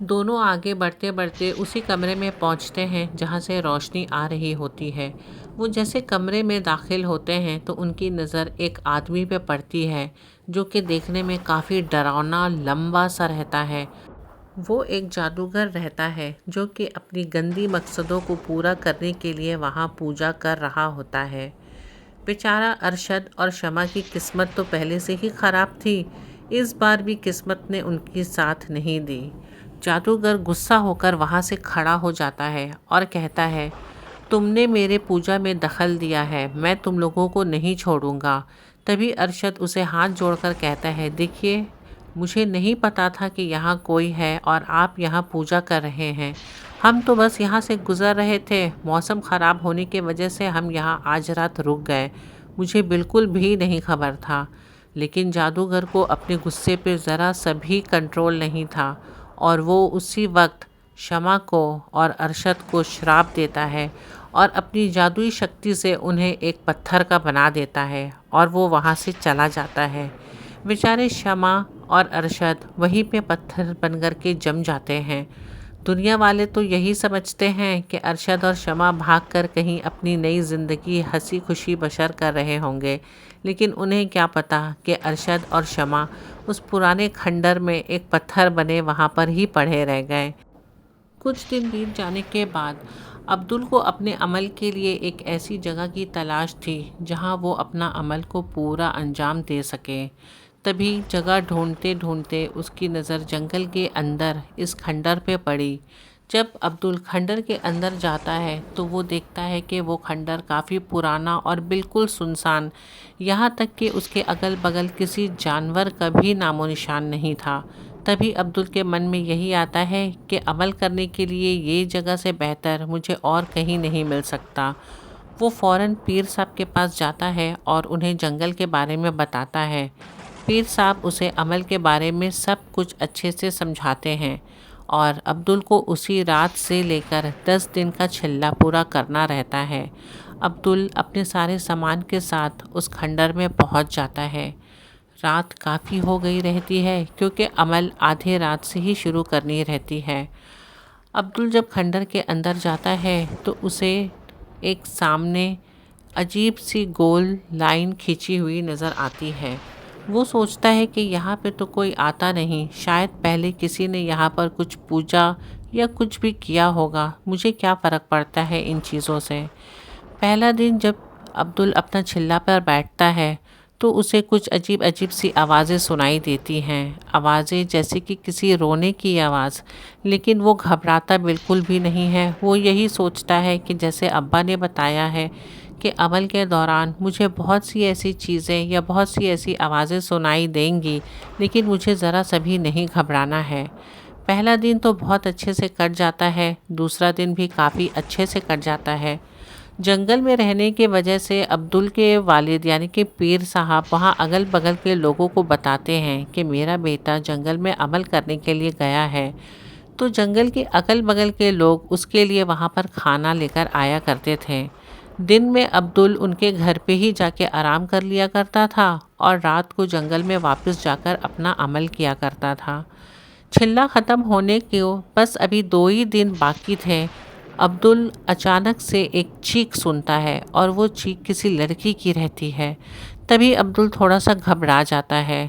دونوں آگے بڑھتے بڑھتے اسی کمرے میں پہنچتے ہیں جہاں سے روشنی آ رہی ہوتی ہے۔ وہ جیسے کمرے میں داخل ہوتے ہیں تو ان کی نظر ایک آدمی پہ پڑتی ہے جو کہ دیکھنے میں کافی ڈراؤنا لمبا سا رہتا ہے۔ وہ ایک جادوگر رہتا ہے جو کہ اپنی گندی مقصدوں کو پورا کرنے کے لیے وہاں پوجا کر رہا ہوتا ہے۔ بیچارہ ارشد اور شمع کی قسمت تو پہلے سے ہی خراب تھی، اس بار بھی قسمت نے ان کی ساتھ نہیں دی۔ جادوگر غصہ ہو کر وہاں سے کھڑا ہو جاتا ہے اور کہتا ہے، تم نے میرے پوجا میں دخل دیا ہے، میں تم لوگوں کو نہیں چھوڑوں گا۔ تبھی ارشد اسے ہاتھ جوڑ کر کہتا ہے، دیکھیے مجھے نہیں پتا تھا کہ یہاں کوئی ہے اور آپ یہاں پوجا کر رہے ہیں۔ ہم تو بس یہاں سے گزر رہے تھے، موسم خراب ہونے کی وجہ سے ہم یہاں آج رات رک گئے، مجھے بالکل بھی نہیں خبر تھا۔ لیکن جادوگر کو اپنے غصے پہ ذرا سا بھی کنٹرول نہیں تھا اور وہ اسی وقت شمع کو اور ارشد کو شراپ دیتا ہے اور اپنی جادوئی شکتی سے انہیں ایک پتھر کا بنا دیتا ہے اور وہ وہاں سے چلا جاتا ہے۔ بیچارے شمع اور ارشد وہیں پہ پتھر بن کر کے جم جاتے ہیں۔ دنیا والے تو یہی سمجھتے ہیں کہ ارشد اور شمع بھاگ کر کہیں اپنی نئی زندگی ہنسی خوشی بسر کر رہے ہوں گے، لیکن انہیں کیا پتا کہ ارشد اور شمع اس پرانے کھنڈر میں ایک پتھر بنے وہاں پر ہی پڑے رہ گئے۔ کچھ دن بیت جانے کے بعد عبدل کو اپنے عمل کے لیے ایک ایسی جگہ کی تلاش تھی جہاں وہ اپنا عمل کو پورا انجام دے سکے۔ تبھی جگہ ڈھونڈتے ڈھونڈتے اس کی نظر جنگل کے اندر اس کھنڈر پہ پڑی۔ جب عبدل کھنڈر کے اندر جاتا ہے تو وہ دیکھتا ہے کہ وہ کھنڈر کافی پرانا اور بالکل سنسان، یہاں تک کہ اس کے اگل بغل کسی جانور کا بھی نام و نشان نہیں تھا۔ تبھی عبدل کے من میں یہی آتا ہے کہ عمل کرنے کے لیے یہ جگہ سے بہتر مجھے اور کہیں نہیں مل سکتا۔ وہ فوراً پیر صاحب کے پاس جاتا ہے اور انہیں جنگل کے بارے میں بتاتا ہے۔ پیر صاحب اسے عمل کے بارے میں سب کچھ اچھے سے سمجھاتے ہیں اور عبدل کو اسی رات سے لے کر 10 دن کا چھلا پورا کرنا رہتا ہے۔ عبدل اپنے سارے سامان کے ساتھ اس کھنڈر میں پہنچ جاتا ہے۔ رات کافی ہو گئی رہتی ہے کیونکہ عمل آدھے رات سے ہی شروع کرنی رہتی ہے۔ عبدل جب کھنڈر کے اندر جاتا ہے تو اسے ایک سامنے عجیب سی گول لائن کھینچی ہوئی نظر آتی ہے۔ وہ سوچتا ہے کہ یہاں پہ تو کوئی آتا نہیں، شاید پہلے کسی نے یہاں پر کچھ پوجا یا کچھ بھی کیا ہوگا، مجھے کیا فرق پڑتا ہے ان چیزوں سے۔ پہلا دن جب عبدل اپنا چھلا پر بیٹھتا ہے تو اسے کچھ عجیب عجیب سی آوازیں سنائی دیتی ہیں، آوازیں جیسے کہ کسی رونے کی آواز، لیکن وہ گھبراتا بالکل بھی نہیں ہے۔ وہ یہی سوچتا ہے کہ جیسے ابا نے بتایا ہے کہ عمل کے دوران مجھے بہت سی ایسی چیزیں یا بہت سی ایسی آوازیں سنائی دیں گی، لیکن مجھے ذرا سا بھی نہیں گھبرانا ہے۔ پہلا دن تو بہت اچھے سے کٹ جاتا ہے، دوسرا دن بھی کافی اچھے سے کٹ جاتا ہے۔ جنگل میں رہنے کی وجہ سے عبدل کے والد یعنی کہ پیر صاحب وہاں اگل بغل کے لوگوں کو بتاتے ہیں کہ میرا بیٹا جنگل میں عمل کرنے کے لیے گیا ہے۔ تو جنگل کے اگل بغل کے لوگ اس کے لیے وہاں پر کھانا لے کر آیا کرتے تھے۔ دن میں عبدل ان کے گھر پہ ہی جا کے آرام کر لیا کرتا تھا اور رات کو جنگل میں واپس جا کر اپنا عمل کیا کرتا تھا۔ چھلا ختم ہونے کو بس ابھی 2 ہی دن باقی تھے۔ عبدل اچانک سے ایک چیخ سنتا ہے اور وہ چیخ کسی لڑکی کی رہتی ہے۔ تبھی عبدل تھوڑا سا گھبرا جاتا ہے۔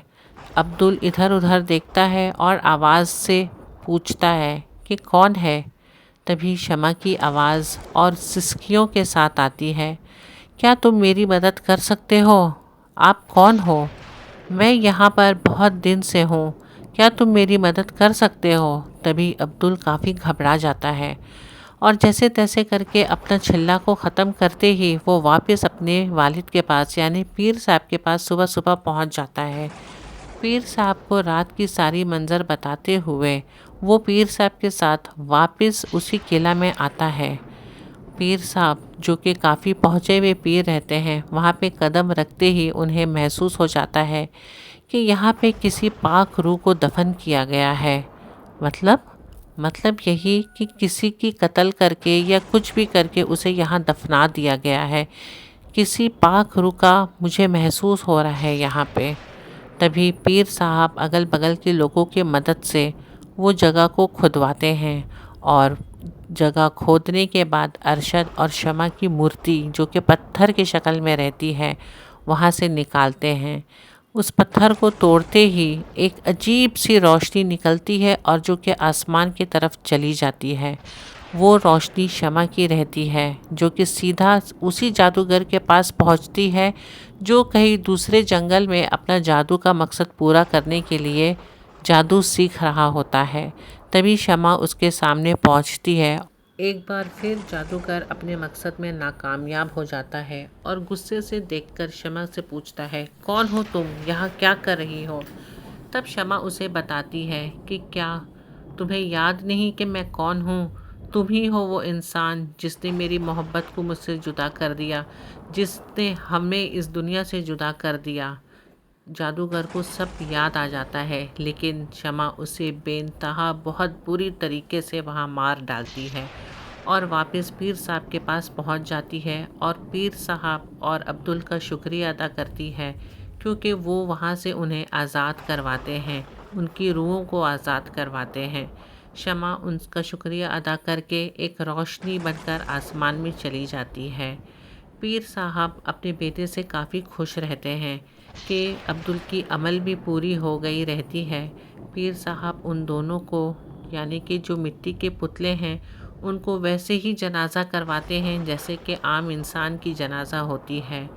عبدل ادھر ادھر دیکھتا ہے اور آواز سے پوچھتا ہے کہ کون ہے؟ تبھی شمع کی آواز اور سسکیوں کے ساتھ آتی ہے، کیا تم میری مدد کر سکتے ہو؟ آپ کون ہو؟ میں یہاں پر بہت دن سے ہوں، کیا تم میری مدد کر سکتے ہو؟ تبھی عبدل کافی گھبرا جاتا ہے اور جیسے تیسے کر کے اپنا چھلا کو ختم کرتے ہی وہ واپس اپنے والد کے پاس یعنی پیر صاحب کے پاس صبح صبح پہنچ جاتا ہے۔ پیر صاحب کو رات کی ساری منظر بتاتے ہوئے وہ پیر صاحب کے ساتھ واپس اسی قلعہ میں آتا ہے۔ پیر صاحب جو کہ کافی پہنچے ہوئے پیر رہتے ہیں، وہاں پہ قدم رکھتے ہی انہیں محسوس ہو جاتا ہے کہ یہاں پہ کسی پاک روح کو دفن کیا گیا ہے۔ مطلب یہی کہ کسی کی قتل کر کے یا کچھ بھی کر کے اسے یہاں دفنا دیا گیا ہے، کسی پاک روح کا مجھے محسوس ہو رہا ہے یہاں پہ۔ تبھی پیر صاحب اگل بغل کے لوگوں کی مدد سے وہ جگہ کو کھدواتے ہیں اور جگہ کھودنے کے بعد ارشد اور شمع کی مورتی جو کہ پتھر کی شکل میں رہتی ہے وہاں سے نکالتے ہیں۔ اس پتھر کو توڑتے ہی ایک عجیب سی روشنی نکلتی ہے اور جو کہ آسمان کی طرف چلی جاتی ہے۔ وہ روشنی شمع کی رہتی ہے جو کہ سیدھا اسی جادوگر کے پاس پہنچتی ہے جو کہیں دوسرے جنگل میں اپنا جادو کا مقصد پورا کرنے کے لیے جادو سیکھ رہا ہوتا ہے۔ تبھی شمع اس کے سامنے پہنچتی ہے۔ ایک بار پھر جادوگر اپنے مقصد میں ناکامیاب ہو جاتا ہے اور غصے سے دیکھ کر شمع سے پوچھتا ہے، کون ہو تم؟ یہاں کیا کر رہی ہو؟ تب شمع اسے بتاتی ہے کہ کیا تمہیں یاد نہیں کہ میں کون ہوں؟ تم ہی ہو وہ انسان جس نے میری محبت کو مجھ سے جدا کر دیا، جس نے ہمیں اس دنیا سے جدا کر دیا۔ جادوگر کو سب یاد آ جاتا ہے لیکن شمع اسے بے انتہا بہت بری طریقے سے وہاں مار ڈالتی ہے اور واپس پیر صاحب کے پاس پہنچ جاتی ہے اور پیر صاحب اور عبدل کا شکریہ ادا کرتی ہے کیونکہ وہ وہاں سے انہیں آزاد کرواتے ہیں، ان کی روحوں کو آزاد کرواتے ہیں۔ شمع ان کا شکریہ ادا کر کے ایک روشنی بن کر آسمان میں چلی جاتی ہے۔ پیر صاحب اپنے بیٹے سے کافی خوش رہتے ہیں کہ عبدل کی عمل بھی پوری ہو گئی رہتی ہے۔ پیر صاحب ان دونوں کو یعنی کہ جو مٹی کے پتلے ہیں ان کو ویسے ہی جنازہ کرواتے ہیں جیسے کہ عام انسان کی جنازہ ہوتی ہے۔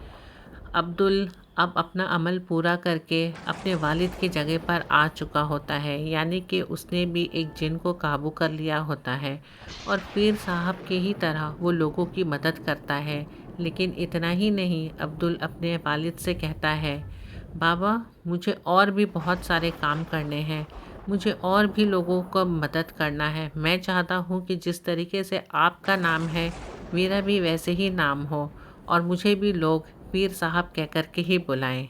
عبدل اب اپنا عمل پورا کر کے اپنے والد کی جگہ پر آ چکا ہوتا ہے، یعنی کہ اس نے بھی ایک جن کو قابو کر لیا ہوتا ہے اور پیر صاحب کے ہی طرح وہ لوگوں کی مدد کرتا ہے۔ لیکن اتنا ہی نہیں، عبدل اپنے والد سے کہتا ہے، بابا مجھے اور بھی بہت سارے کام کرنے ہیں، مجھے اور بھی لوگوں کو مدد کرنا ہے۔ میں چاہتا ہوں کہ جس طریقے سے آپ کا نام ہے میرا بھی ویسے ہی نام ہو اور مجھے بھی لوگ پیر صاحب کہہ کر کے ہی بلائیں۔